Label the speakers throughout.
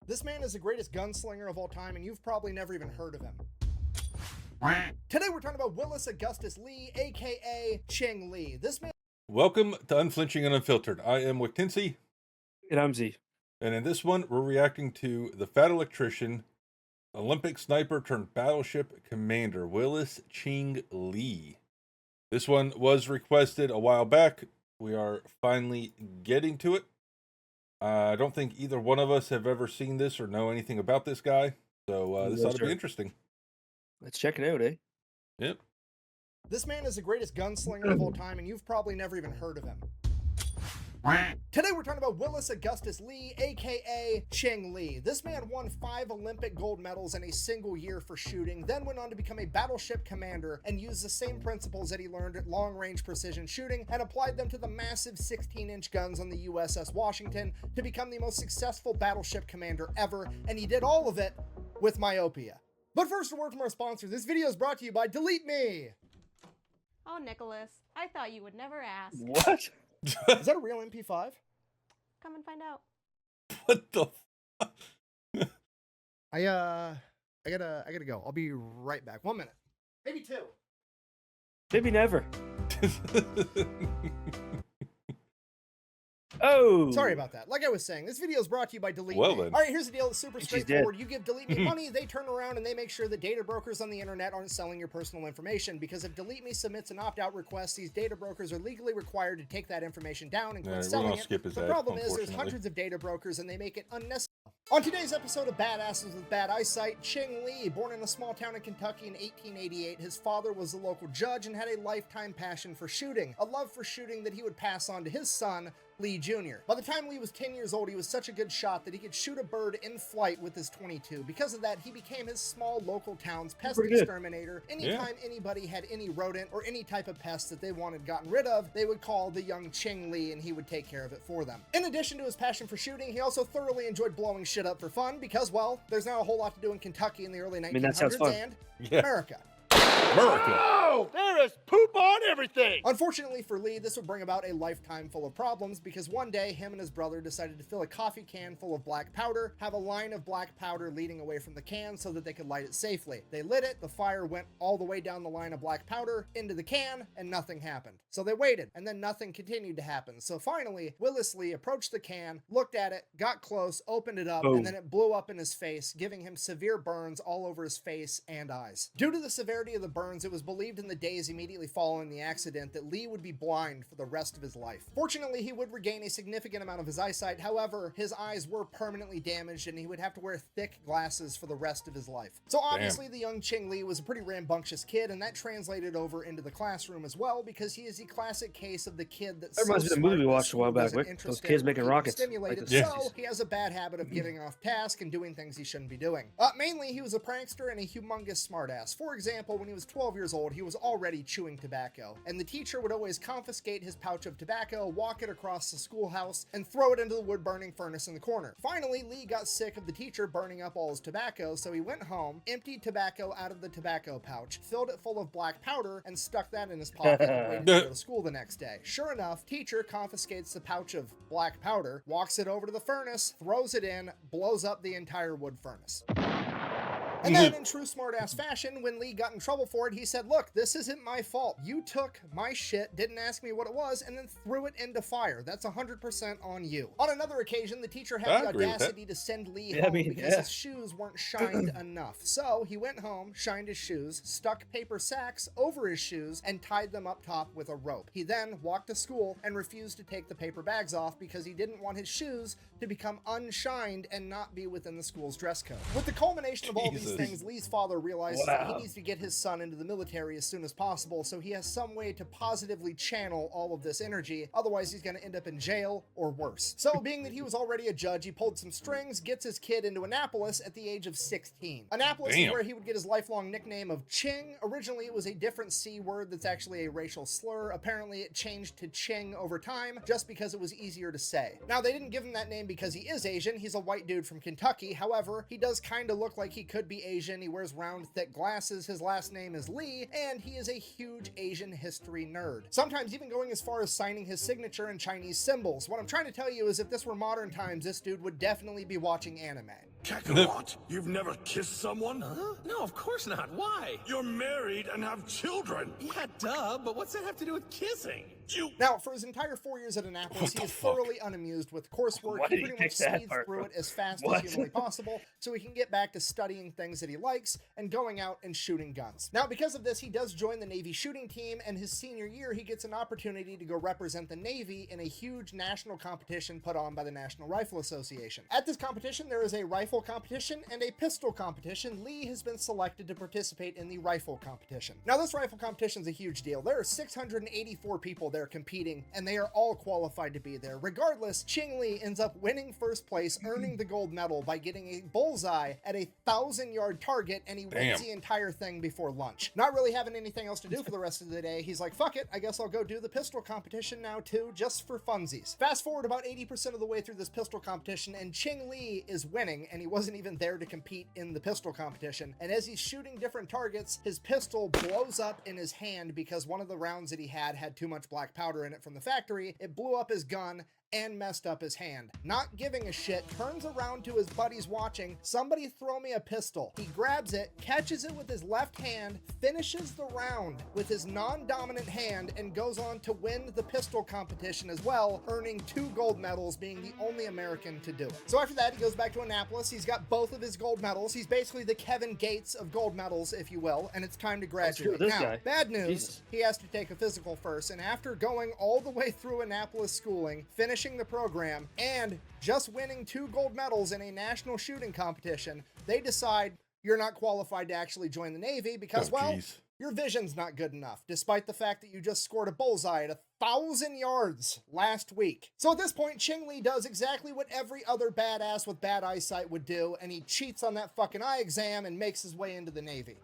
Speaker 1: This man is the greatest gunslinger of all time, and you've probably never even heard of him. Today we're talking about Willis Augustus Lee, aka Ching Lee. This man.
Speaker 2: Welcome to Unflinching and Unfiltered. I am Wictincy.
Speaker 3: And I'm Z.
Speaker 2: And in this one, we're reacting to the fat electrician, Olympic sniper turned battleship commander, Willis Ching Lee. This one was requested a while back. We are finally getting to it. I don't think either one of us have ever seen this or know anything about this guy. So this ought to be interesting.
Speaker 3: Let's check it out, eh?
Speaker 2: Yep.
Speaker 1: This man is the greatest gunslinger of all time, and you've probably never even heard of him. Today we're talking about Willis Augustus Lee, aka Ching Lee. This man won 5 Olympic gold medals in a single year for shooting, then went on to become a battleship commander and used the same principles that he learned at long-range precision shooting and applied them to the massive 16-inch guns on the USS Washington to become the most successful battleship commander ever, and he did all of it with myopia. But first, a word from our sponsor. This video is brought to you by Delete Me.
Speaker 4: Oh, Nicholas, I thought you would never ask.
Speaker 3: What?
Speaker 1: Is that a real MP5?
Speaker 4: Come and find out.
Speaker 2: What the fuck?
Speaker 1: I gotta go. I'll be right back. 1 minute. Maybe 2.
Speaker 3: Maybe never. Oh!
Speaker 1: Sorry about that. Like I was saying, this video is brought to you by Delete
Speaker 2: Well
Speaker 1: Me.
Speaker 2: then.
Speaker 1: All right, here's the deal. It's super
Speaker 3: She's
Speaker 1: straightforward. You give Delete Me money, they turn around and they make sure that data brokers on the internet aren't selling your personal information, because if Delete Me submits an opt-out request, these data brokers are legally required to take that information down and quit
Speaker 2: We're
Speaker 1: selling
Speaker 2: gonna
Speaker 1: it.
Speaker 2: skip his
Speaker 1: The
Speaker 2: ad,
Speaker 1: problem is there's
Speaker 2: unfortunately.
Speaker 1: hundreds of data brokers and they make it unnecessary. On today's episode of Badasses with Bad Eyesight, Ching Lee, born in a small town in Kentucky in 1888, his father was the local judge and had a lifetime passion for shooting, a love for shooting that he would pass on to his son, Lee Jr. By the time Lee was 10 years old, he was such a good shot that he could shoot a bird in flight with his .22. Because of that, he became his small local town's pest exterminator. Anytime anybody had any rodent or any type of pest that they wanted gotten rid of, they would call the young Ching Lee and he would take care of it for them. In addition to his passion for shooting, he also thoroughly enjoyed blowing shit up for fun because, well, there's not a whole lot to do in Kentucky in the early 1900s
Speaker 3: that sounds fun.
Speaker 1: and
Speaker 2: Yeah.
Speaker 1: America.
Speaker 2: America.
Speaker 5: Oh, there is poop on everything!
Speaker 1: Unfortunately for Lee, this would bring about a lifetime full of problems because one day, him and his brother decided to fill a coffee can full of black powder, have a line of black powder leading away from the can so that they could light it safely. They lit it, the fire went all the way down the line of black powder into the can, and nothing happened. So they waited, and then nothing continued to happen. So finally, Willis Lee approached the can, looked at it, got close, opened it up,
Speaker 3: Boom.
Speaker 1: and then it blew up in his face, giving him severe burns all over his face and eyes. Due to the severity of the burns, it was believed in the days immediately following the accident that Lee would be blind for the rest of his life. Fortunately, he would regain a significant amount of his eyesight. However, his eyes were permanently damaged and he would have to wear thick glasses for the rest of his life. So obviously, the young Ching Lee was a pretty rambunctious kid, and that translated over into the classroom as well, because he is the classic case of the kid that's
Speaker 3: That reminds me of the movie we watched a while back, Wick. Those kids making rockets.
Speaker 1: Stimulated,
Speaker 2: Yeah.
Speaker 1: so he has a bad habit of giving off tasks and doing things he shouldn't be doing. Mainly, he was a prankster and a humongous smartass. For example, when he was 12 years old, he was already chewing tobacco, and the teacher would always confiscate his pouch of tobacco, walk it across the schoolhouse, and throw it into the wood-burning furnace in the corner. Finally, Lee got sick of the teacher burning up all his tobacco, so he went home, emptied tobacco out of the tobacco pouch, filled it full of black powder, and stuck that in his pocket and waited to go to school the next day. Sure enough, teacher confiscates the pouch of black powder, walks it over to the furnace, throws it in, blows up the entire wood furnace. And then, in true smartass fashion, when Lee got in trouble for it, he said, "Look, this isn't my fault. You took my shit, didn't ask me what it was, and then threw it into fire. That's 100% on you." On another occasion, the teacher had the audacity to send Lee home because his shoes weren't shined enough. So he went home, shined his shoes, stuck paper sacks over his shoes, and tied them up top with a rope. He then walked to school and refused to take the paper bags off because he didn't want his shoes to become unshined and not be within the school's dress code. With the culmination of all these things, Lee's father realizes that he needs to get his son into the military as soon as possible, so he has some way to positively channel all of this energy, otherwise he's going to end up in jail or worse. So, being that he was already a judge, he pulled some strings, gets his kid into Annapolis at the age of 16. Annapolis is where he would get his lifelong nickname of Ching. Originally, it was a different C word that's actually a racial slur. Apparently, it changed to Ching over time, just because it was easier to say. Now, they didn't give him that name because he is Asian. He's a white dude from Kentucky. However, he does kind of look like he could be Asian. He wears round, thick glasses. His last name is Lee, and he is a huge Asian history nerd. Sometimes even going as far as signing his signature in Chinese symbols. What I'm trying to tell you is if this were modern times, this dude would definitely be watching anime.
Speaker 6: Kakarot, you've never kissed someone?
Speaker 7: Huh? No, of course not. Why?
Speaker 6: You're married and have children.
Speaker 7: Yeah, duh, but what's that have to do with kissing?
Speaker 1: Now, for his entire 4 years at Annapolis, he is thoroughly unamused with coursework.
Speaker 3: Why
Speaker 1: He
Speaker 3: did he
Speaker 1: pretty much
Speaker 3: pick that
Speaker 1: speeds
Speaker 3: part,
Speaker 1: through
Speaker 3: bro?
Speaker 1: it as fast
Speaker 3: What?
Speaker 1: as humanly possible so he can get back to studying things that he likes and going out and shooting guns. Now, because of this, he does join the Navy shooting team, and his senior year, he gets an opportunity to go represent the Navy in a huge national competition put on by the National Rifle Association. At this competition, there is a rifle competition and a pistol competition. Lee has been selected to participate in the rifle competition. Now, this rifle competition is a huge deal. There are 684 people there competing, and they are all qualified to be there. Regardless, Ching Lee ends up winning first place, earning the gold medal by getting a bullseye at a 1,000-yard target, and he wins the entire thing before lunch. Not really having anything else to do for the rest of the day, he's like, fuck it, I guess I'll go do the pistol competition now too, just for funsies. Fast forward about 80% of the way through this pistol competition, and Ching Lee is winning, and he wasn't even there to compete in the pistol competition. And as he's shooting different targets, his pistol blows up in his hand because one of the rounds that he had too much black powder in it from the factory. It blew up his gun and messed up his hand. Not giving a shit, turns around to his buddies watching, somebody throw me a pistol. He grabs it, catches it with his left hand, finishes the round with his non-dominant hand, and goes on to win the pistol competition as well, earning 2 gold medals, being the only American to do it. So after that, he goes back to Annapolis. He's got both of his gold medals. He's basically the Kevin Gates of gold medals, if you will, and it's time to graduate.
Speaker 3: This
Speaker 1: now,
Speaker 3: guy.
Speaker 1: bad news,
Speaker 3: Jesus.
Speaker 1: he has to take a physical first, and after going all the way through Annapolis schooling, finishing the program, and just winning 2 gold medals in a national shooting competition, they decide you're not qualified to actually join the Navy because, your vision's not good enough, despite the fact that you just scored a bullseye at 1,000 yards last week. So at this point, Ching Lee does exactly what every other badass with bad eyesight would do, and he cheats on that fucking eye exam and makes his way into the Navy.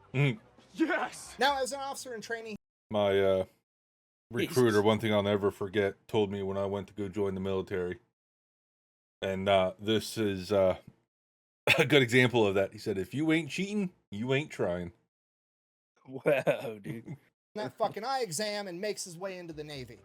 Speaker 5: Yes!
Speaker 1: Now, as an officer in training,
Speaker 2: My recruiter, one thing I'll never forget, told me when I went to go join the military. And this is a good example of that. He said, if you ain't cheating, you ain't trying.
Speaker 3: Wow, dude.
Speaker 1: that fucking eye exam and makes his way into the Navy.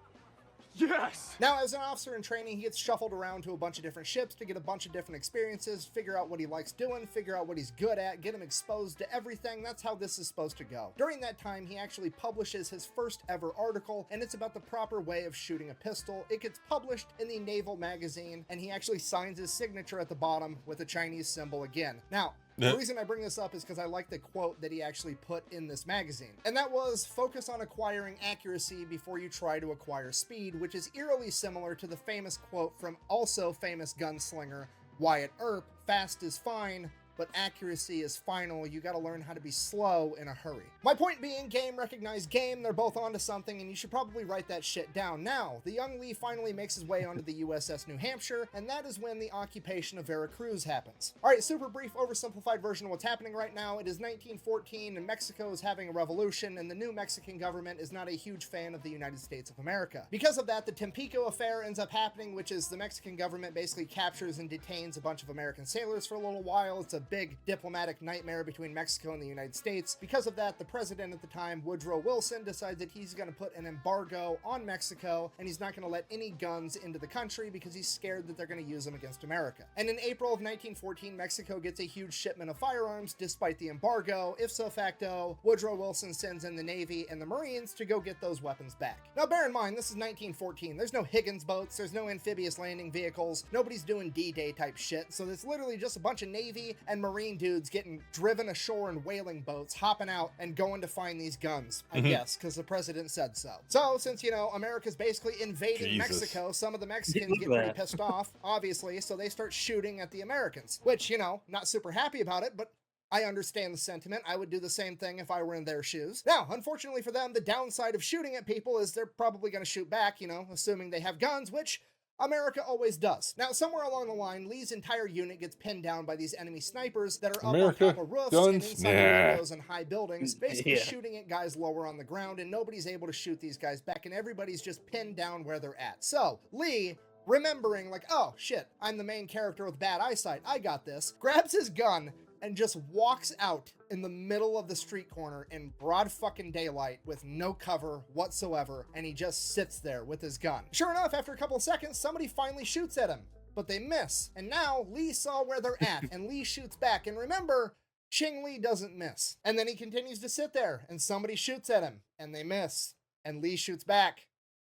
Speaker 5: Yes!
Speaker 1: Now, as an officer in training, he gets shuffled around to a bunch of different ships to get a bunch of different experiences, figure out what he likes doing, figure out what he's good at, get him exposed to everything. That's how this is supposed to go. During that time, he actually publishes his first ever article, and it's about the proper way of shooting a pistol. It gets published in the Naval magazine, and he actually signs his signature at the bottom with a Chinese symbol again. Now, the reason I bring this up is because I like the quote that he actually put in this magazine. And that was, focus on acquiring accuracy before you try to acquire speed, which is eerily similar to the famous quote from also famous gunslinger Wyatt Earp, fast is fine, but accuracy is final. You gotta learn how to be slow in a hurry. My point being, game recognized game, they're both onto something, and you should probably write that shit down. Now, the young Lee finally makes his way onto the USS New Hampshire, and that is when the occupation of Veracruz happens. Alright, super brief, oversimplified version of what's happening right now. It is 1914, and Mexico is having a revolution, and the new Mexican government is not a huge fan of the United States of America. Because of that, the Tampico affair ends up happening, which is the Mexican government basically captures and detains a bunch of American sailors for a little while. It's a big diplomatic nightmare between Mexico and the United States. Because of that, the president at the time, Woodrow Wilson, decides that he's going to put an embargo on Mexico, and he's not going to let any guns into the country because he's scared that they're going to use them against America. And in April of 1914, Mexico gets a huge shipment of firearms despite the embargo. Ipso facto, Woodrow Wilson sends in the Navy and the Marines to go get those weapons back. Now, bear in mind, this is 1914. There's no Higgins boats, there's no amphibious landing vehicles, nobody's doing D-Day type shit, so it's literally just a bunch of Navy and Marine dudes getting driven ashore in whaling boats, hopping out and going to find these guns, I guess, because the president said so. So, since, you know, America's basically invading Mexico, some of the Mexicans get pretty pissed off, obviously, so they start shooting at the Americans, which, you know, not super happy about it, but I understand the sentiment. I would do the same thing if I were in their shoes. Now, unfortunately for them, the downside of shooting at people is they're probably going to shoot back, you know, assuming they have guns, which America always does. Now, somewhere along the line, Lee's entire unit gets pinned down by these enemy snipers that are up on top of roofs and inside windows and high buildings, basically shooting at guys lower on the ground, and nobody's able to shoot these guys back, and everybody's just pinned down where they're at. So, Lee, remembering like, oh shit, I'm the main character with bad eyesight, I got this, grabs his gun and just walks out in the middle of the street corner in broad fucking daylight with no cover whatsoever, and he just sits there with his gun. Sure enough, after a couple of seconds, somebody finally shoots at him. but they miss. And now Lee saw where they're at, and Lee shoots back. And remember, Ching Lee doesn't miss. And then he continues to sit there, and somebody shoots at him, and they miss. And Lee shoots back,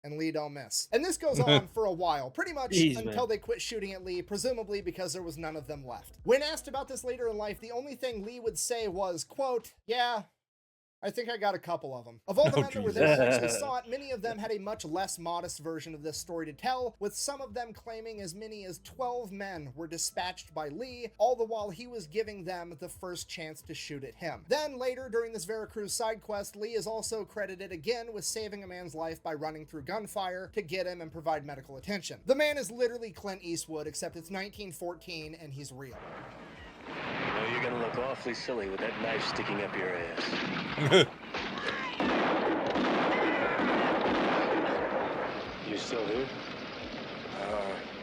Speaker 1: and Lee don't miss. And this goes on for a while, pretty much until they quit shooting at Lee, presumably because there was none of them left. When asked about this later in life, the only thing Lee would say was, quote, "Yeah, I think I got a couple of them." Of all the men that were there who actually saw it, many of them had a much less modest version of this story to tell, with some of them claiming as many as 12 men were dispatched by Lee, all the while he was giving them the first chance to shoot at him. Then later, during this Veracruz side quest, Lee is also credited again with saving a man's life by running through gunfire to get him and provide medical attention. The man is literally Clint Eastwood, except it's 1914 and he's real.
Speaker 8: You know, you're gonna look awfully silly with that knife sticking up your ass. You still here?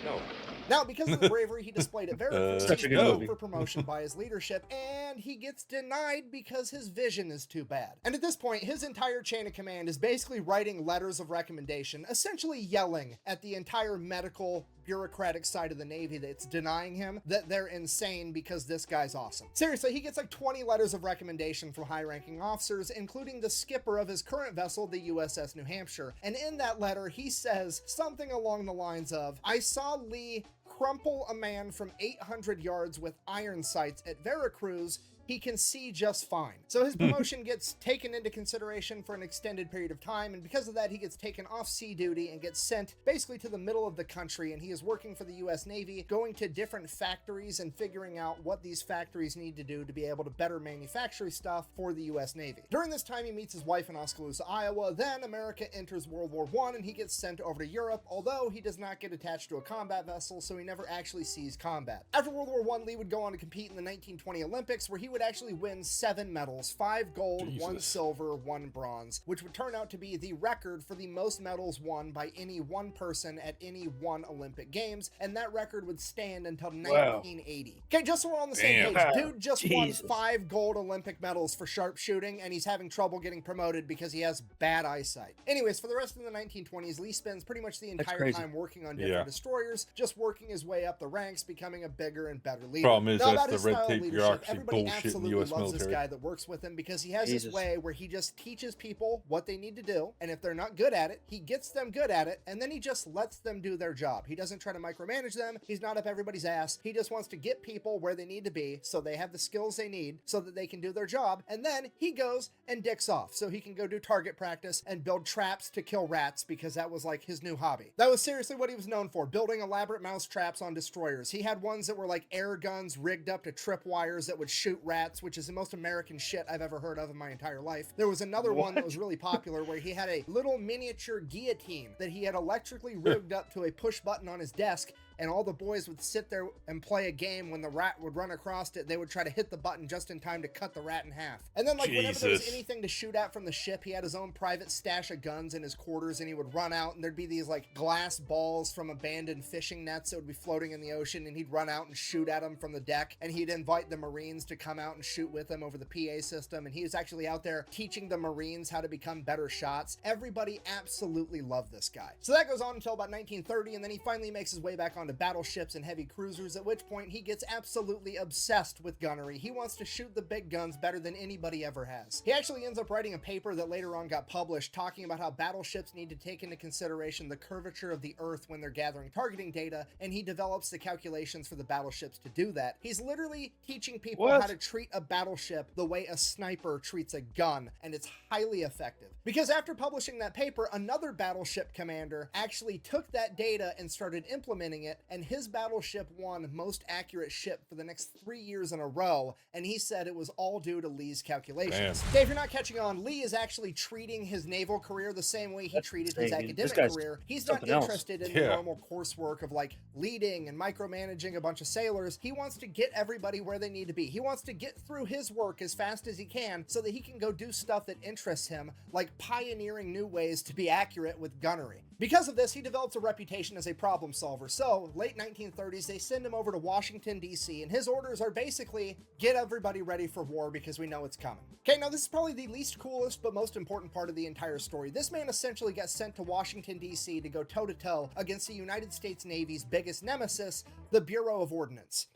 Speaker 8: No.
Speaker 1: Now, because of the bravery he displayed at Veracruz,
Speaker 3: Such
Speaker 1: he's
Speaker 3: a good
Speaker 1: known
Speaker 3: movie.
Speaker 1: for promotion by his leadership, and he gets denied because his vision is too bad. And at this point, his entire chain of command is basically writing letters of recommendation, essentially yelling at the entire medical bureaucratic side of the Navy that's denying him that they're insane because this guy's awesome. Seriously, he gets like 20 letters of recommendation from high-ranking officers, including the skipper of his current vessel, the USS New Hampshire. And in that letter, he says something along the lines of, "I saw Lee crumple a man from 800 yards with iron sights at Veracruz. He can see just fine." So his promotion gets taken into consideration for an extended period of time, and because of that, he gets taken off sea duty and gets sent basically to the middle of the country, and he is working for the US Navy, going to different factories and figuring out what these factories need to do to be able to better manufacture stuff for the US Navy. During this time, he meets his wife in Oskaloosa, Iowa. Then America enters World War I, and he gets sent over to Europe, although he does not get attached to a combat vessel, so he never actually sees combat. After World War I, Lee would go on to compete in the 1920 Olympics, where he would actually win 7 medals, 5 gold, 1 silver, 1 bronze, which would turn out to be the record for the most medals won by any one person at any one Olympic Games, and that record would stand until 1980. Okay, just so we're on the same page, dude just won 5 gold Olympic medals for sharpshooting, and he's having trouble getting promoted because he has bad eyesight. Anyways, for the rest of the 1920s, Lee spends pretty much the entire time working on different destroyers, just working his way up the ranks, becoming a bigger and better leader.
Speaker 2: Problem is,
Speaker 1: now,
Speaker 2: that's
Speaker 1: about
Speaker 2: the
Speaker 1: his
Speaker 2: red
Speaker 1: style of
Speaker 2: tape
Speaker 1: leadership,
Speaker 2: bureaucracy
Speaker 1: everybody
Speaker 2: bullshit in the
Speaker 1: absolutely
Speaker 2: US
Speaker 1: loves this
Speaker 2: military.
Speaker 1: guy that works with him because he has this way where he just teaches people what they need to do, and if they're not good at it, he gets them good at it, and then he just lets them do their job. He doesn't try to micromanage them. He's not up everybody's ass. He just wants to get people where they need to be so they have the skills they need so that they can do their job, and then he goes and dicks off so he can go do target practice and build traps to kill rats because that was like his new hobby. That was seriously what he was known for, building elaborate mouse traps on destroyers. He had ones that were like air guns rigged up to trip wires that would shoot rats, which is the most American shit I've ever heard of in my entire life. There was another one that was really popular where he had a little miniature guillotine that he had electrically rigged up to a push button on his desk, and all the boys would sit there and play a game. When the rat would run across it, they would try to hit the button just in time to cut the rat in half. And then, like, whenever there was anything to shoot at from the ship, he had his own private stash of guns in his quarters, and he would run out, and there'd be these, like, glass balls from abandoned fishing nets that would be floating in the ocean, and he'd run out and shoot at them from the deck, and he'd invite the Marines to come out and shoot with him over the PA system, and he was actually out there teaching the Marines how to become better shots. Everybody absolutely loved this guy. So that goes on until about 1930, and then he finally makes his way back onto battleships and heavy cruisers, at which point he gets absolutely obsessed with gunnery. He wants to shoot the big guns better than anybody ever has. He actually ends up writing a paper that later on got published talking about how battleships need to take into consideration the curvature of the Earth when they're gathering targeting data, and he develops the calculations for the battleships to do that. He's literally teaching people how to treat a battleship the way a sniper treats a gun, and it's highly effective. Because after publishing that paper, another battleship commander actually took that data and started implementing it, and his battleship won most accurate ship for the next 3 years in a row, and he said it was all due to Lee's calculations. Okay, if you're not catching on, Lee is actually treating his naval career the same way he treated his academic career. He's not interested in the normal coursework of like leading and micromanaging a bunch of sailors. He wants to get everybody where they need to be. He wants to get through his work as fast as he can so that he can go do stuff that interests him, like pioneering new ways to be accurate with gunnery. Because of this, he develops a reputation as a problem solver. So, late 1930s, they send him over to Washington, D.C., and his orders are basically, get everybody ready for war because we know it's coming. Okay, now this is probably the least coolest but most important part of the entire story. This man essentially got sent to Washington, D.C. to go toe-to-toe against the United States Navy's biggest nemesis, the Bureau of Ordnance.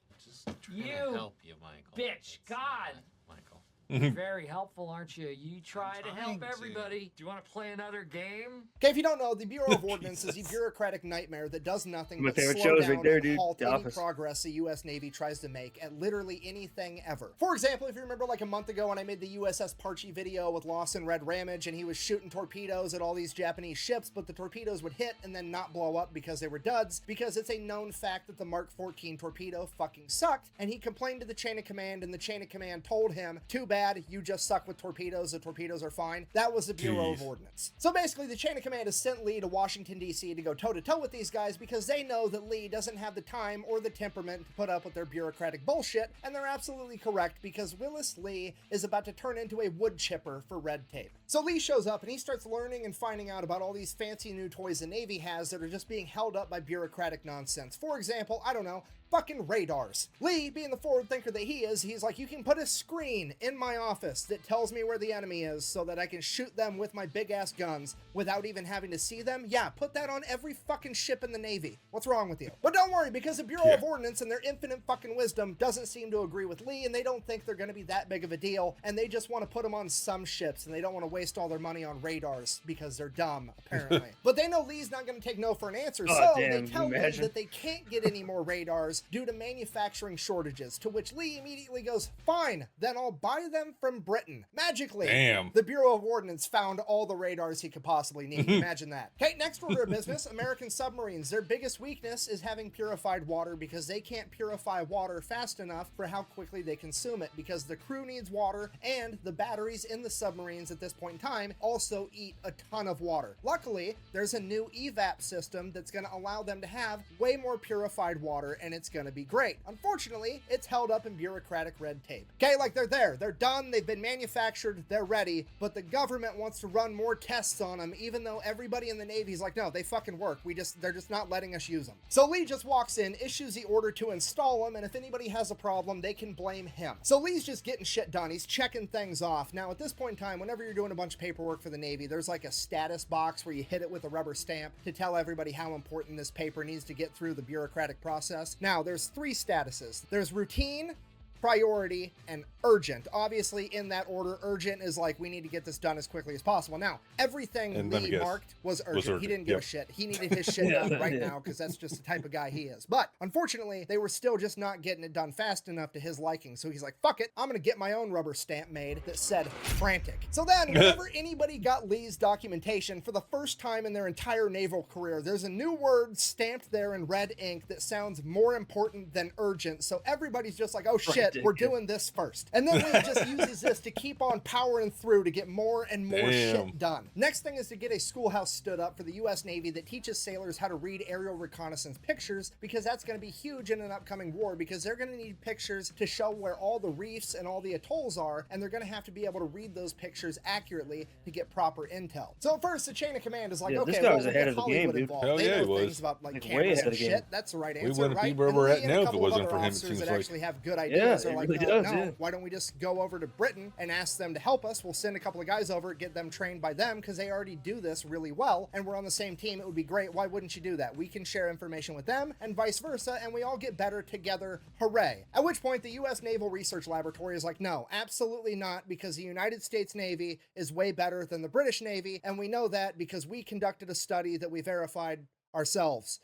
Speaker 9: You
Speaker 10: help you, Michael.
Speaker 9: bitch, God.
Speaker 10: Michael.
Speaker 9: You're very helpful, aren't you? You try to
Speaker 10: trying
Speaker 9: help
Speaker 10: to.
Speaker 9: everybody. Do you want to play another game?
Speaker 1: Okay, if you don't know, the Bureau of Ordnance is a bureaucratic nightmare that does nothing
Speaker 3: My
Speaker 1: but
Speaker 3: favorite
Speaker 1: slow
Speaker 3: shows
Speaker 1: down
Speaker 3: right there,
Speaker 1: and
Speaker 3: dude.
Speaker 1: halt
Speaker 3: The
Speaker 1: any
Speaker 3: Office.
Speaker 1: progress the U.S. Navy tries to make at literally anything ever. For example, if you remember like a month ago when I made the USS Parchi video with Lawson Red Ramage and he was shooting torpedoes at all these Japanese ships, but the torpedoes would hit and then not blow up because they were duds, because it's a known fact that the Mark 14 torpedo fucking sucked, and he complained to the chain of command, and the chain of command told him, too bad, you just suck with torpedoes, the torpedoes are fine. That was the Bureau of
Speaker 2: Jeez.
Speaker 1: Ordnance. So basically, the chain of command has sent Lee to Washington, D.C. to go toe-to-toe with these guys because they know that Lee doesn't have the time or the temperament to put up with their bureaucratic bullshit, and they're absolutely correct because Willis Lee is about to turn into a wood chipper for red tape. So Lee shows up and he starts learning and finding out about all these fancy new toys the Navy has that are just being held up by bureaucratic nonsense. For example, I don't know, fucking radars. Lee, being the forward thinker that he is, he's like, you can put a screen in my office that tells me where the enemy is so that I can shoot them with my big ass guns without even having to see them. Yeah, put that on every fucking ship in the Navy. What's wrong with you? But don't worry, because the Bureau of Ordnance and their infinite fucking wisdom doesn't seem to agree with Lee, and they don't think they're going to be that big of a deal, and they just want to put them on some ships, and they don't want to waste all their money on radars because they're dumb, apparently. But they know Lee's not going to take no for an answer,
Speaker 3: Oh,
Speaker 1: so
Speaker 3: damn,
Speaker 1: they tell Lee
Speaker 3: imagine.
Speaker 1: that they can't get any more radars due to manufacturing shortages, to which Lee immediately goes, fine, then I'll buy them from Britain. Magically,
Speaker 2: Damn.
Speaker 1: the Bureau of Ordnance found all the radars he could possibly need. Imagine that. Okay, next order of business, American submarines. Their biggest weakness is having purified water because they can't purify water fast enough for how quickly they consume it, because the crew needs water and the batteries in the submarines at this point in time also eat a ton of water. Luckily, there's a new evap system that's going to allow them to have way more purified water, and it's going to be great. Unfortunately, it's held up in bureaucratic red tape. Okay, like they're there, they're done, they've been manufactured, they're ready, but the government wants to run more tests on them, even though everybody in the Navy's like, no, they fucking work. They're just not letting us use them. So Lee just walks in, issues the order to install them, and if anybody has a problem, they can blame him. So Lee's just getting shit done. He's checking things off. Now, at this point in time, whenever you're doing a bunch of paperwork for the Navy, there's like a status box where you hit it with a rubber stamp to tell everybody how important this paper needs to get through the bureaucratic process. Now, there's three statuses. There's routine, priority, and urgent. Obviously, in that order, urgent is like, we need to get this done as quickly as possible. Now, everything
Speaker 2: And let me
Speaker 1: Lee
Speaker 2: guess,
Speaker 1: marked was urgent. He
Speaker 2: urgent.
Speaker 1: didn't give a
Speaker 2: Yep.
Speaker 1: shit. He needed his shit done right now because that's just the type of guy he is. But unfortunately, they were still just not getting it done fast enough to his liking. So he's like, fuck it, I'm gonna get my own rubber stamp made that said frantic. So then, whenever anybody got Lee's documentation for the first time in their entire naval career, there's a new word stamped there in red ink that sounds more important than urgent. So everybody's just like, oh shit, we're doing this first. And then Lee just uses this to keep on powering through to get more and more
Speaker 2: Damn.
Speaker 1: shit done. Next thing is to get a schoolhouse stood up for the U.S. Navy that teaches sailors how to read aerial reconnaissance pictures, because that's going to be huge in an upcoming war, because they're going to need pictures to show where all the reefs and all the atolls are, and they're going to have to be able to read those pictures accurately to get proper intel. So at first, the chain of command is like,
Speaker 3: Yeah, this
Speaker 1: okay,
Speaker 3: guy
Speaker 1: well,
Speaker 3: was
Speaker 1: we'll
Speaker 3: ahead
Speaker 1: get
Speaker 3: of the
Speaker 1: Hollywood
Speaker 3: game, dude.
Speaker 1: involved.
Speaker 2: Hell
Speaker 1: They
Speaker 2: yeah,
Speaker 1: know
Speaker 2: he was.
Speaker 1: things about like
Speaker 3: Like, way
Speaker 1: cameras
Speaker 3: ahead
Speaker 1: and
Speaker 3: of the game.
Speaker 1: shit. That's the right answer,
Speaker 2: wouldn't
Speaker 1: right?
Speaker 2: be where
Speaker 1: And
Speaker 2: we're
Speaker 1: Lee
Speaker 2: at
Speaker 1: and a
Speaker 2: now if it
Speaker 1: couple of
Speaker 2: wasn't
Speaker 1: other
Speaker 2: for him, it
Speaker 1: officers
Speaker 2: seems
Speaker 1: that
Speaker 2: like.
Speaker 1: actually have good ideas
Speaker 3: it
Speaker 1: are like,
Speaker 3: really
Speaker 1: oh,
Speaker 3: does,
Speaker 1: no,
Speaker 3: yeah.
Speaker 1: why don't we just go over to Britain and ask them to help us? We'll send a couple of guys over, get them trained by them, because they already do this really well, and we're on the same team. It would be great. Why wouldn't you do that? We can share information with them, and vice versa, and we all get better together. Hooray. At which point, the U.S. Naval Research Laboratory is like, no, absolutely not, because the United States Navy is way better than the British Navy, and we know that because we conducted a study that we verified ourselves.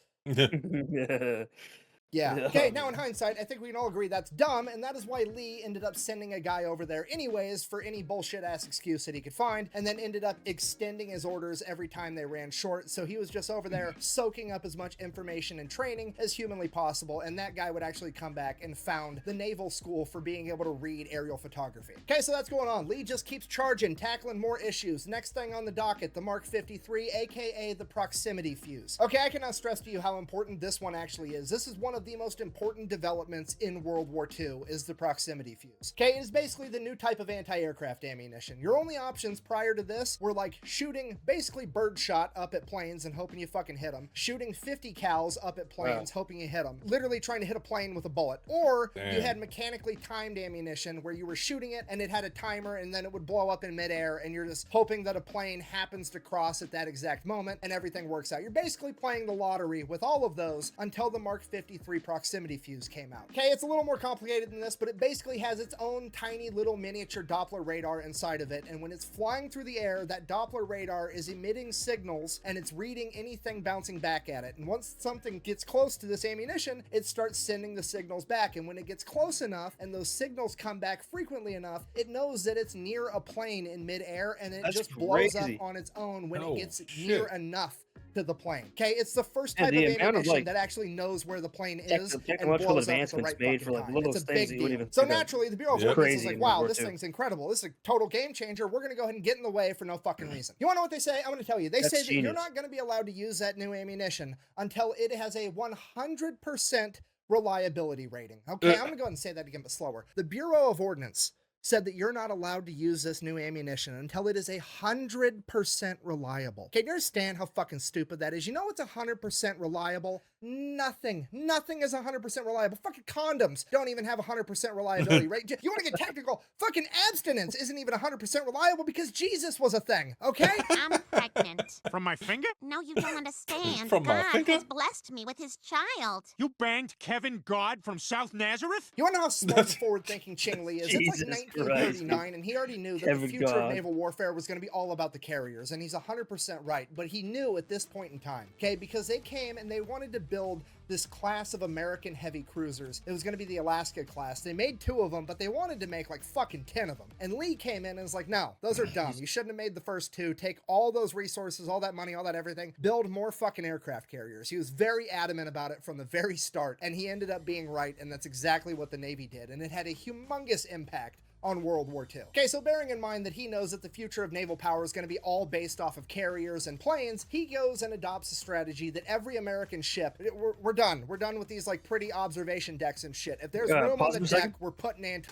Speaker 1: Yeah. Okay, now in hindsight, I think we can all agree that's dumb, and that is why Lee ended up sending a guy over there anyways for any bullshit-ass excuse that he could find, and then ended up extending his orders every time they ran short, so he was just over there soaking up as much information and training as humanly possible, and that guy would actually come back and found the naval school for being able to read aerial photography. Okay, so that's going on. Lee just keeps charging, tackling more issues. Next thing on the docket, the Mark 53, aka the proximity fuse. Okay, I cannot stress to you how important this one actually is. This is one of of the most important developments in World War II is the proximity fuse. Okay, it is basically the new type of anti-aircraft ammunition. Your only options prior to this were like shooting basically birdshot up at planes and hoping you fucking hit them, shooting 50 cals up at planes hoping you hit them, literally trying to hit a plane with a bullet, or you had mechanically timed ammunition where you were shooting it and it had a timer and then it would blow up in midair and you're just hoping that a plane happens to cross at that exact moment and everything works out. You're basically playing the lottery with all of those until the Mark 53 proximity fuse came out. Okay, it's a little more complicated than this, but it basically has its own tiny little miniature Doppler radar inside of it, and when it's flying through the air, that Doppler radar is emitting signals and it's reading anything bouncing back at it. And once something gets close to this ammunition, it starts sending the signals back, and when it gets close enough and those signals come back frequently enough, it knows that it's near a plane in midair, and it just blows up on its own when it gets near enough to the plane. Okay, it's the first type of ammunition that actually knows where the plane is and
Speaker 3: technological
Speaker 1: blows up at the
Speaker 3: advancements
Speaker 1: right
Speaker 3: made
Speaker 1: fucking
Speaker 3: for like
Speaker 1: time.
Speaker 3: little
Speaker 1: It's a
Speaker 3: things
Speaker 1: big
Speaker 3: you wouldn't
Speaker 1: deal.
Speaker 3: even
Speaker 1: So
Speaker 3: think of.
Speaker 1: naturally, the Bureau of Witness is like,
Speaker 3: in
Speaker 1: wow,
Speaker 3: World
Speaker 1: this
Speaker 3: War II.
Speaker 1: thing's incredible. This is a total game changer. We're gonna go ahead and get in the way for no fucking reason. You wanna know what they say? I'm gonna tell you. They say that you're not gonna be allowed to use that new ammunition until it has a 100% reliability rating. Okay, I'm gonna go ahead and say that again, but slower. The Bureau of Ordnance said that you're not allowed to use this new ammunition until it is 100% reliable. Okay, do you understand how fucking stupid that is? You know what's 100% reliable? Nothing. Nothing is 100% reliable. Fucking condoms don't even have 100% reliability, right? You want to get technical? Fucking abstinence isn't even 100% reliable because Jesus was a thing, okay?
Speaker 10: I'm pregnant.
Speaker 5: From my finger?
Speaker 10: No, you don't understand.
Speaker 2: From my
Speaker 10: God
Speaker 2: finger?
Speaker 10: has blessed me with his child.
Speaker 5: You banged Kevin God from South Nazareth?
Speaker 1: You want to know how smart and forward-thinking Ching Li is? It's like
Speaker 3: Jesus
Speaker 1: 1939, and he already knew that
Speaker 3: Kevin
Speaker 1: the future
Speaker 3: God.
Speaker 1: of naval warfare was going to be all about the carriers, and he's 100% right. But he knew at this point in time, okay, because they came and they wanted to build this class of American heavy cruisers. It was going to be the Alaska class. They made 2 of them, but they wanted to make like fucking 10 of them. And Lee came in and was like, no, those are dumb. You shouldn't have made the first 2. Take all those resources, all that money, all that everything, build more fucking aircraft carriers. He was very adamant about it from the very start, and he ended up being right, and that's exactly what the Navy did. And it had a humongous impact on World War II. Okay, so bearing in mind that he knows that the future of naval power is going to be all based off of carriers and planes, he goes and adopts a strategy that every American ship, we're done. We're done with these like pretty observation decks and shit. If there's room on the deck, we're putting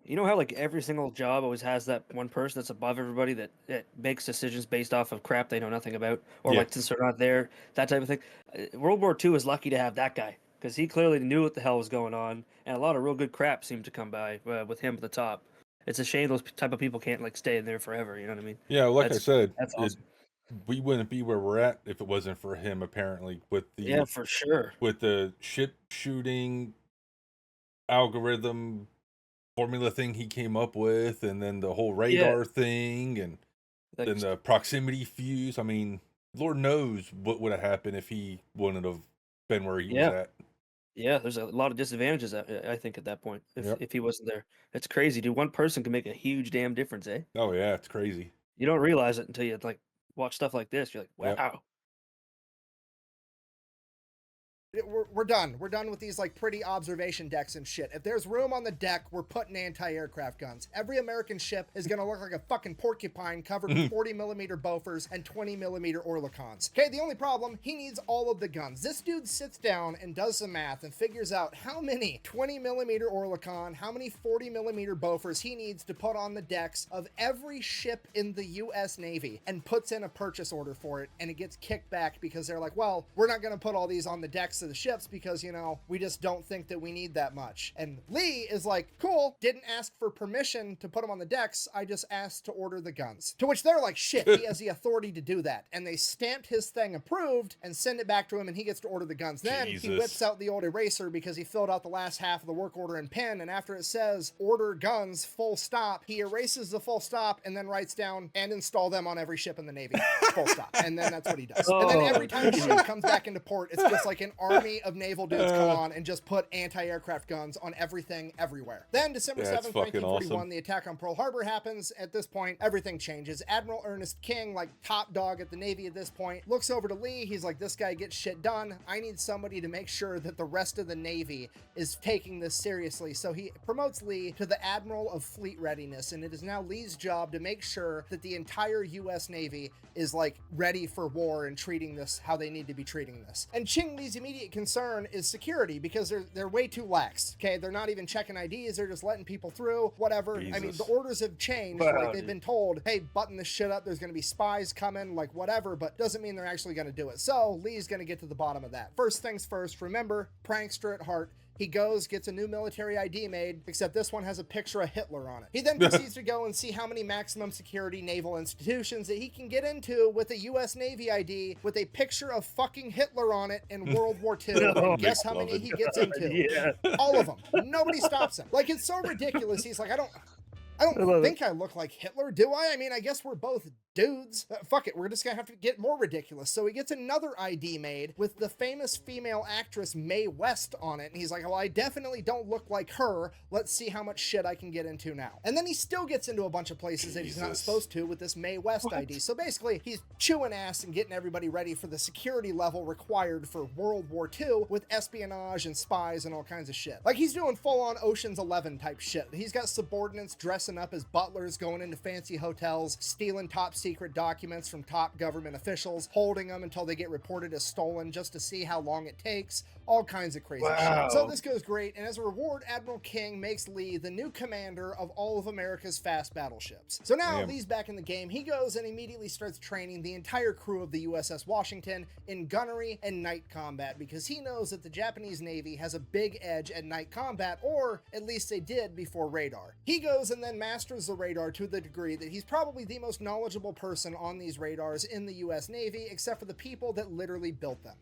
Speaker 3: You know how like every single job always has that one person that's above everybody that makes decisions based off of crap they know nothing about, or like since they're not there, that type of thing. World War II is lucky to have that guy because he clearly knew what the hell was going on, and a lot of real good crap seemed to come by with him at the top. It's a shame those type of people can't like stay in there forever. You know what I mean?
Speaker 2: Yeah, like I said,
Speaker 3: that's awesome.
Speaker 2: We wouldn't be where we're at if it wasn't for him. Apparently, with the
Speaker 3: for sure,
Speaker 2: with the ship shooting algorithm formula thing he came up with, and then the whole radar thing, and then the proximity fuse. I mean, Lord knows what would have happened if he wouldn't have been where he was at.
Speaker 3: Yeah, there's a lot of disadvantages, I think, at that point, if he wasn't there. It's crazy, dude. One person can make a huge damn difference, eh?
Speaker 2: Oh, yeah, it's crazy.
Speaker 3: You don't realize it until you, like, watch stuff like this. You're like, wow.
Speaker 1: We're done. We're done with these like pretty observation decks and shit. If there's room on the deck, we're putting anti-aircraft guns. Every American ship is gonna look like a fucking porcupine covered with 40mm Bofors and 20mm Oerlikons. Okay, the only problem, he needs all of the guns. This dude sits down and does some math and figures out how many 20mm Oerlikon, how many 40mm Bofors he needs to put on the decks of every ship in the U.S. Navy, and puts in a purchase order for it, and it gets kicked back because they're like, well, we're not gonna put all these on the decks of the ships because, you know, we just don't think that we need that much. And Lee is like, cool, didn't ask for permission to put them on the decks, I just asked to order the guns. To which they're like, shit, he has the authority to do that. And they stamped his thing approved and send it back to him, and he gets to order the guns. Then he whips out the old eraser because he filled out the last half of the work order in pen, and after it says order guns full stop, he erases the full stop and then writes down and install them on every ship in the Navy full stop. And then that's what he does. And then every time the ship comes back into port, it's just like an army of naval dudes come on and just put anti-aircraft guns on everything everywhere. Then December 7th, 1941, the attack on Pearl Harbor happens. At this point, everything changes. Admiral Ernest King, like top dog at the Navy at this point, looks over to Lee. He's like, this guy gets shit done. I need somebody to make sure that the rest of the Navy is taking this seriously. So he promotes Lee to the Admiral of Fleet Readiness, and it is now Lee's job to make sure that the entire U.S. Navy is like ready for war and treating this how they need to be treating this. And Ching Li's immediate immediate concern is security because they're way too lax. Okay, they're not even checking IDs, they're just letting people through, whatever. I mean,
Speaker 2: Jesus.
Speaker 1: the orders have changed. Like, they've been told, hey, button this shit up, there's gonna be spies coming, like whatever, but doesn't mean they're actually gonna do it. So Lee's gonna get to the bottom of that. First things first, remember, prankster at heart. He goes, gets a new military ID made, except this one has a picture of Hitler on it. He then proceeds to go and see how many maximum security naval institutions that he can get into with a U.S. Navy ID with a picture of fucking Hitler on it in World War II. And guess how many he gets into? All of them. Nobody stops him. Like, it's so ridiculous. He's like, I don't think I look like Hitler, do I? I mean, I guess we're both dudes. Fuck it, we're just gonna have to get more ridiculous. So he gets another ID made with the famous female actress Mae West on it, and he's like, well, I definitely don't look like her. Let's see how much shit I can get into now. And then he still gets into a bunch of places that he's not supposed to with this Mae West ID. So basically, he's chewing ass and getting everybody ready for the security level required for World War II with espionage and spies and all kinds of shit. Like, he's doing full-on Ocean's 11 type shit. He's got subordinates dressing up as butlers, going into fancy hotels, stealing top secret documents from top government officials, holding them until they get reported as stolen just to see how long it takes. All kinds of crazy shit. So this goes great, and as a reward, Admiral King makes Lee the new commander of all of America's fast battleships. So now Lee's back in the game. He goes and immediately starts training the entire crew of the USS Washington in gunnery and night combat because he knows that the Japanese Navy has a big edge at night combat, or at least they did before radar. He goes and then masters the radar to the degree that he's probably the most knowledgeable person on these radars in the US Navy, except for the people that literally built them.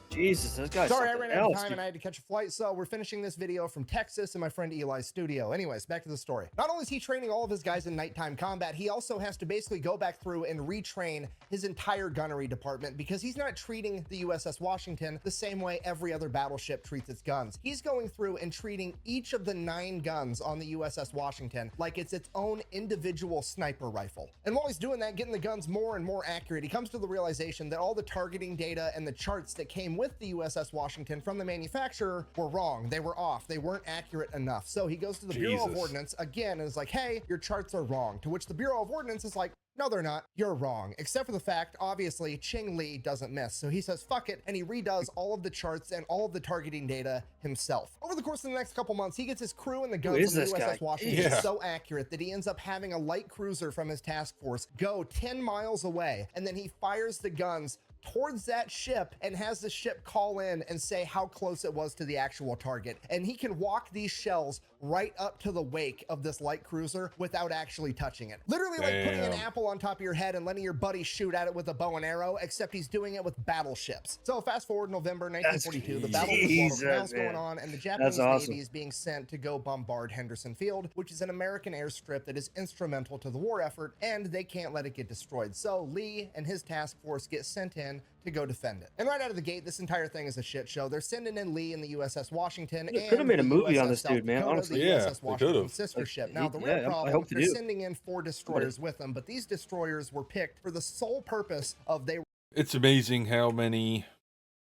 Speaker 3: Jesus, this guy's
Speaker 1: Sorry, I ran out of time and I had to catch a flight, so we're finishing this video from Texas in my friend Eli's studio. Anyways, back to the story. Not only is he training all of his guys in nighttime combat, he also has to basically go back through and retrain his entire gunnery department because he's not treating the USS Washington the same way every other battleship treats its guns. He's going through and treating each of the 9 guns on the USS Washington like it's its own individual sniper rifle. And while he's doing that, getting the guns more and more accurate, he comes to the realization that all the targeting data and the charts that came with the USS Washington from the manufacturer were wrong. They were off. They weren't accurate enough. So he goes to the Bureau of Ordnance again and is like, hey, your charts are wrong. To which the Bureau of Ordnance is like, no, they're not. You're wrong. Except for the fact, obviously, Ching Lee doesn't miss. So he says, fuck it, and he redoes all of the charts and all of the targeting data himself. Over the course of the next couple months, he gets his crew and the guns on the USS Washington so accurate that he ends up having a light cruiser from his task force go 10 miles away, and then he fires the guns towards that ship and has the ship call in and say how close it was to the actual target. And he can walk these shells right up to the wake of this light cruiser without actually touching it. Literally like putting an apple on top of your head and letting your buddy shoot at it with a bow and arrow, except he's doing it with battleships. So fast forward November 1942, the Battle of Guadalcanal is going on, and the Japanese Navy is being sent to go bombard Henderson Field, which is an American airstrip that is instrumental to the war effort, and they can't let it get destroyed. So Lee and his task force get sent in to go defend it. And right out of the gate, this entire thing is a shit show. They're sending in Lee and the USS Washington.
Speaker 3: They could have made a movie on this dude, man, honestly.
Speaker 1: The USS Washington sister ship. Now, the real problem, they're sending in 4 destroyers with them, but these destroyers were picked for the sole purpose of
Speaker 2: It's amazing how many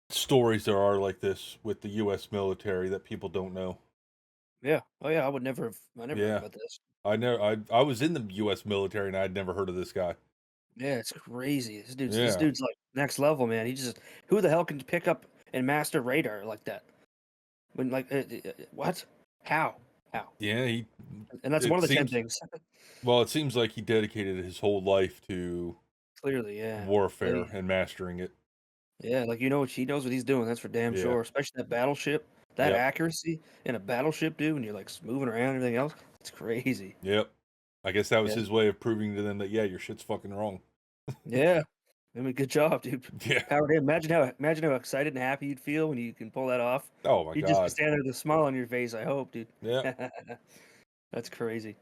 Speaker 2: stories there are like this with the U.S. military that people don't know.
Speaker 3: Yeah. Oh, yeah, I never heard about this.
Speaker 2: I was in the U.S. military and I'd never heard of this guy.
Speaker 3: Yeah, it's crazy. This dude's like next level, man. Who the hell can pick up and master radar like that? When what? How?
Speaker 2: Yeah,
Speaker 3: and that's one of the 10 things.
Speaker 2: Well, it seems like he dedicated his whole life to warfare and mastering it.
Speaker 3: Yeah, like he knows what he's doing. That's for damn sure. Especially that battleship, that accuracy in a battleship, dude. When you're like moving around and everything else, it's crazy.
Speaker 2: Yep. I guess that was his way of proving to them that your shit's fucking wrong.
Speaker 3: Yeah. I mean, good job, dude.
Speaker 2: Yeah.
Speaker 3: Howard, imagine how excited and happy you'd feel when you can pull that off.
Speaker 2: Oh my God.
Speaker 3: You'd just be standing there with a smile on your face, I hope, dude.
Speaker 2: Yeah.
Speaker 3: That's crazy.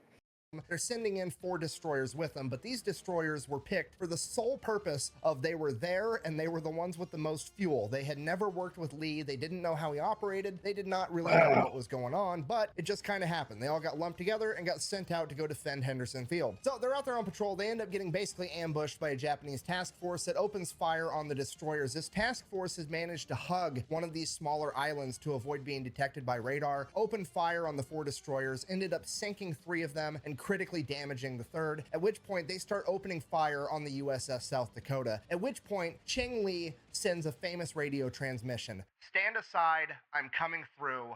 Speaker 1: They're sending in 4 destroyers with them, but these destroyers were picked for the sole purpose of they were there and they were the ones with the most fuel. They had never worked with Lee. They didn't know how he operated. They did not really know what was going on, but it just kind of happened. They all got lumped together and got sent out to go defend Henderson Field. So they're out there on patrol. They end up getting basically ambushed by a Japanese task force that opens fire on the destroyers. This task force has managed to hug one of these smaller islands to avoid being detected by radar, opened fire on the 4 destroyers, ended up sinking 3 of them and critically damaging the third, at which point they start opening fire on the USS South Dakota, at which point Ching Li sends a famous radio transmission. Stand aside, I'm coming through.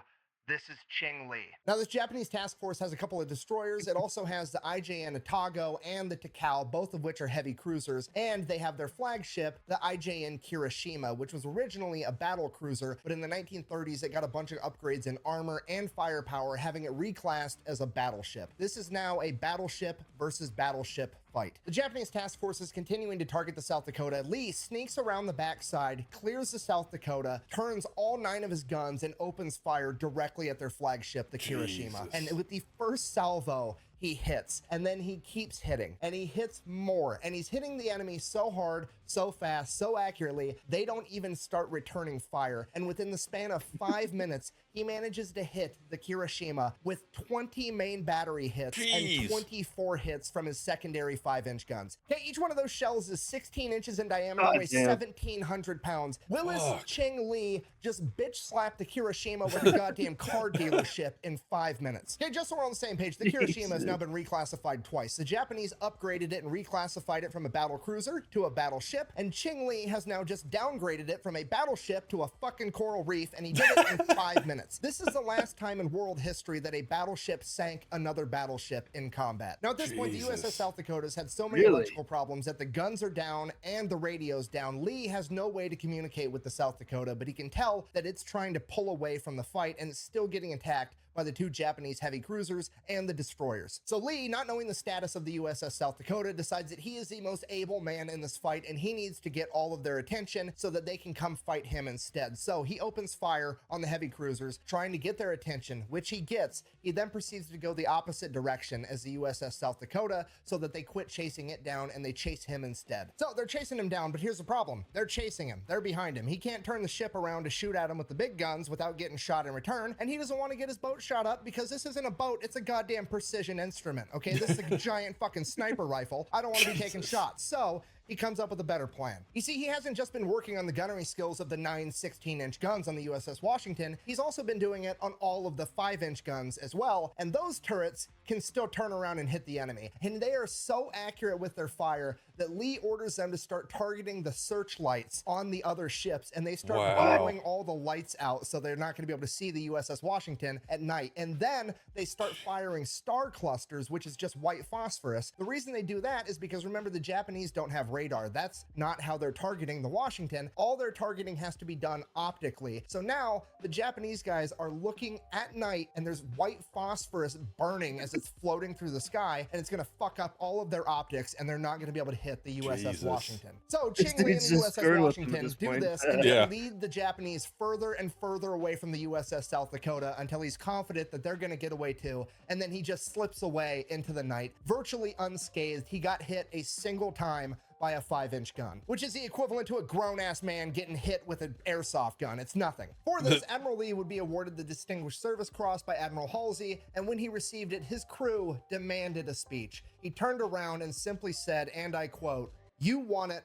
Speaker 1: This is Ching Li. Now, this Japanese task force has a couple of destroyers. It also has the IJN Otago and the Takao, both of which are heavy cruisers, and they have their flagship, the IJN Kirishima, which was originally a battle cruiser, but in the 1930s, it got a bunch of upgrades in armor and firepower, having it reclassed as a battleship. This is now a battleship versus battleship fight. The Japanese task force is continuing to target the South Dakota. Lee sneaks around the backside, clears the South Dakota, turns all 9 of his guns, and opens fire directly at their flagship, the Kirishima. And with the first salvo, he hits, and then he keeps hitting, and he hits more, and he's hitting the enemy so hard, so fast, so accurately, they don't even start returning fire. And within the span of 5 minutes, he manages to hit the Kirishima with 20 main battery hits and 24 hits from his secondary 5-inch guns. Okay, each one of those shells is 16 inches in diameter, weighs 1,700 pounds. Willis Ching Li just bitch slapped the Kirishima with a goddamn car dealership in 5 minutes. Okay, just so we're on the same page, the Kirishima has now been reclassified twice. The Japanese upgraded it and reclassified it from a battle cruiser to a battleship, and Ching Li has now just downgraded it from a battleship to a fucking coral reef, and he did it in 5 minutes. This is the last time in world history that a battleship sank another battleship in combat. Now, at this point, the USS South Dakota's had so many electrical problems that the guns are down and the radio's down. Lee has no way to communicate with the South Dakota, but he can tell that it's trying to pull away from the fight, and it's still getting attacked by the 2 Japanese heavy cruisers and the destroyers. So Lee, not knowing the status of the USS South Dakota, decides that he is the most able man in this fight, and he needs to get all of their attention so that they can come fight him instead. So he opens fire on the heavy cruisers, trying to get their attention, which he gets. He then proceeds to go the opposite direction as the USS South Dakota so that they quit chasing it down and they chase him instead. So they're chasing him down, but here's the problem. They're chasing him. They're behind him. He can't turn the ship around to shoot at him with the big guns without getting shot in return, and he doesn't want to get his boat shot up because this isn't a boat, it's a goddamn precision instrument, okay? This is a giant fucking sniper rifle. I don't want to be taking shots. So he comes up with a better plan. You see, he hasn't just been working on the gunnery skills of the 9 16-inch guns on the USS Washington, he's also been doing it on all of the 5-inch guns as well, and those turrets can still turn around and hit the enemy. And they are so accurate with their fire that Lee orders them to start targeting the searchlights on the other ships, and they start blowing all the lights out so they're not going to be able to see the USS Washington at night. And then they start firing star clusters, which is just white phosphorus. The reason they do that is because, remember, the Japanese don't have radar. That's not how they're targeting the Washington. All their targeting has to be done optically. So now the Japanese guys are looking at night, and there's white phosphorus burning as it's floating through the sky, and it's going to fuck up all of their optics, and they're not going to be able to hit the USS Washington. So Ching Li and the USS Washington do this, and they lead the Japanese further and further away from the USS South Dakota until he's confident that they're going to get away too, and then he just slips away into the night, virtually unscathed. He got hit a single time by a 5-inch gun, which is the equivalent to a grown-ass man getting hit with an airsoft gun. It's nothing. For this, Admiral Lee would be awarded the Distinguished Service Cross by Admiral Halsey, and when he received it, his crew demanded a speech. He turned around and simply said, and I quote, "You want it,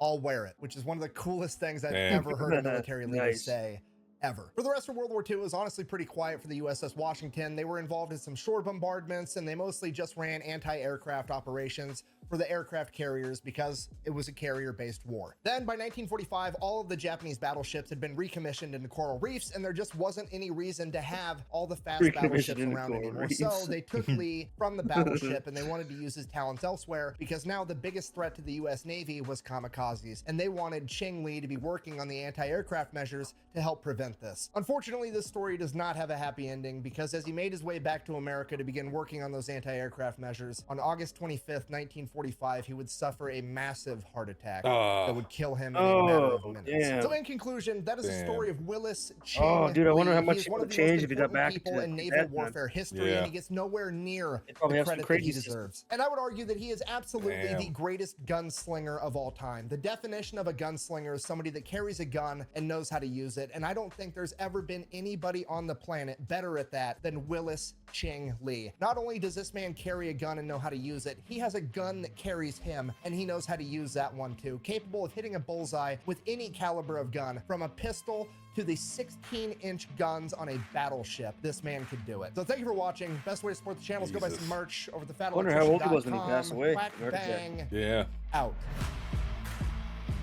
Speaker 1: I'll wear it," which is one of the coolest things I've ever heard a military leader say. Ever. For the rest of World War II, it was honestly pretty quiet for the USS Washington. They were involved in some shore bombardments, and they mostly just ran anti-aircraft operations for the aircraft carriers because it was a carrier-based war. Then by 1945, all of the Japanese battleships had been recommissioned into coral reefs, and there just wasn't any reason to have all the fast battleships around anymore. So they took Lee from the battleship, and they wanted to use his talents elsewhere because now the biggest threat to the US Navy was kamikazes, and they wanted Ching Li to be working on the anti-aircraft measures to help prevent this. Unfortunately, this story does not have a happy ending because as he made his way back to America to begin working on those anti-aircraft measures, on August 25th, 1945, he would suffer a massive heart attack that would kill him in a matter of minutes.
Speaker 3: Damn.
Speaker 1: So in conclusion, that is the story of Willis Ching.
Speaker 3: Oh, dude, I wonder how much
Speaker 1: He's
Speaker 3: it
Speaker 1: one
Speaker 3: would
Speaker 1: of the
Speaker 3: change
Speaker 1: most
Speaker 3: if he got back
Speaker 1: important people
Speaker 3: to
Speaker 1: in naval
Speaker 3: that,
Speaker 1: warfare history, and he gets nowhere near the
Speaker 3: probably have some
Speaker 1: credit that he
Speaker 3: crazy
Speaker 1: deserves. And I would argue that he is absolutely the greatest gunslinger of all time. The definition of a gunslinger is somebody that carries a gun and knows how to use it, and I don't think there's ever been anybody on the planet better at that than Willis Ching Li. Not only does this man carry a gun and know how to use it, he has a gun gun that carries him, and he knows how to use that one too. Capable of hitting a bullseye with any caliber of gun, from a pistol to the 16-inch guns on a battleship. This man could do it. So thank you for watching. Best way to support the channel is go buy some merch over at the
Speaker 3: Wonder how old he was when he passed away.
Speaker 1: Whack, bang,
Speaker 2: Yeah.
Speaker 1: out.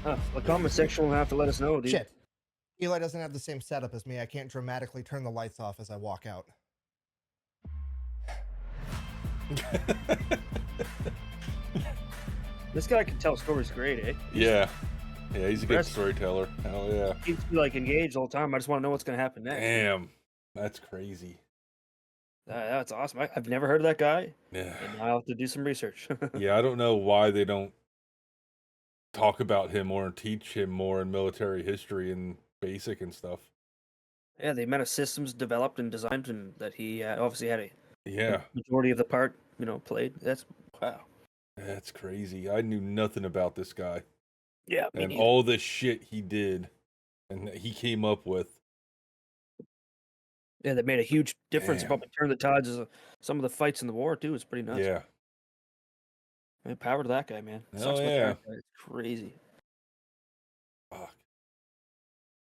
Speaker 3: The comment section will have to let us know, dude.
Speaker 1: Shit. Eli doesn't have the same setup as me. I can't dramatically turn the lights off as I walk out.
Speaker 3: This guy can tell stories great, eh?
Speaker 2: Yeah. Yeah, he's a good
Speaker 3: Impressive.
Speaker 2: storyteller. Hell yeah.
Speaker 3: Keeps me like engaged all the time. I just want to know what's going to happen next.
Speaker 2: Damn. That's crazy.
Speaker 3: That's awesome. I've never heard of that guy.
Speaker 2: Yeah.
Speaker 3: And I'll have to do some research.
Speaker 2: Yeah, I don't know why they don't talk about him more and teach him more in military history and basic and stuff.
Speaker 3: Yeah, the amount of systems developed and designed, and that he obviously had a
Speaker 2: Yeah.
Speaker 3: majority of the part, played. That's wow.
Speaker 2: That's crazy. I knew nothing about this guy.
Speaker 3: Yeah, me
Speaker 2: And
Speaker 3: neither.
Speaker 2: all this shit he did and that he came up with.
Speaker 3: Yeah, that made a huge difference.
Speaker 2: Damn.
Speaker 3: Probably turned the tides of some of the fights in the war too. It's pretty nuts.
Speaker 2: Yeah.
Speaker 3: Man, power to that guy, man.
Speaker 2: Hell
Speaker 3: Sucks about
Speaker 2: yeah.
Speaker 3: that guy. It's crazy.
Speaker 2: Fuck.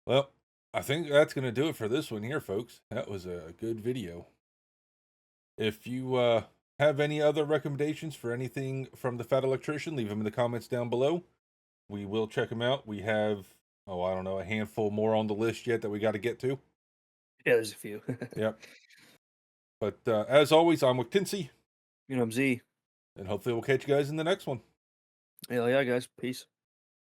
Speaker 2: Well, I think that's going to do it for this one here, folks. That was a good video. If you have any other recommendations for anything from the Fat Electrician, leave them in the comments down below. We will check them out. We have, I don't know, a handful more on the list yet that we got to get to.
Speaker 3: Yeah, there's a few.
Speaker 2: Yep. But as always, I'm with Tinsy.
Speaker 3: I'm Z.
Speaker 2: And hopefully we'll catch you guys in the next one.
Speaker 3: Hell yeah, guys. Peace.